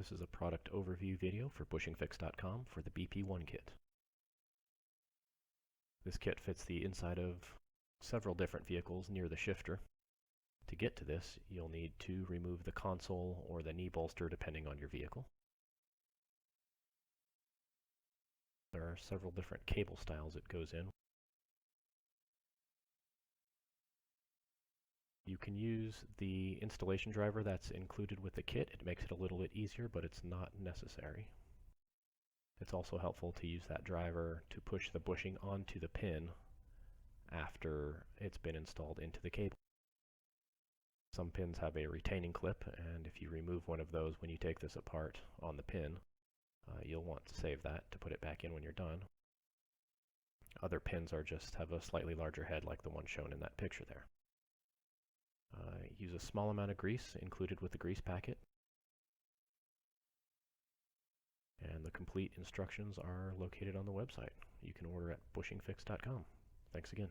This is a product overview video for bushingfix.com for the BP1 kit. This kit fits the inside of several different vehicles near the shifter. To get to this, you'll need to remove the console or the knee bolster depending on your vehicle. There are several different cable styles it goes in. You can use the installation driver that's included with the kit. It makes it a little bit easier, but it's not necessary. It's also helpful to use that driver to push the bushing onto the pin after it's been installed into the cable. Some pins have a retaining clip, and if you remove one of those when you take this apart on the pin, you'll want to save that to put it back in when you're done. Other pins have a slightly larger head like the one shown in that picture there. Use a small amount of grease included with the grease packet. And the complete instructions are located on the website. You can order at bushingfix.com. Thanks again.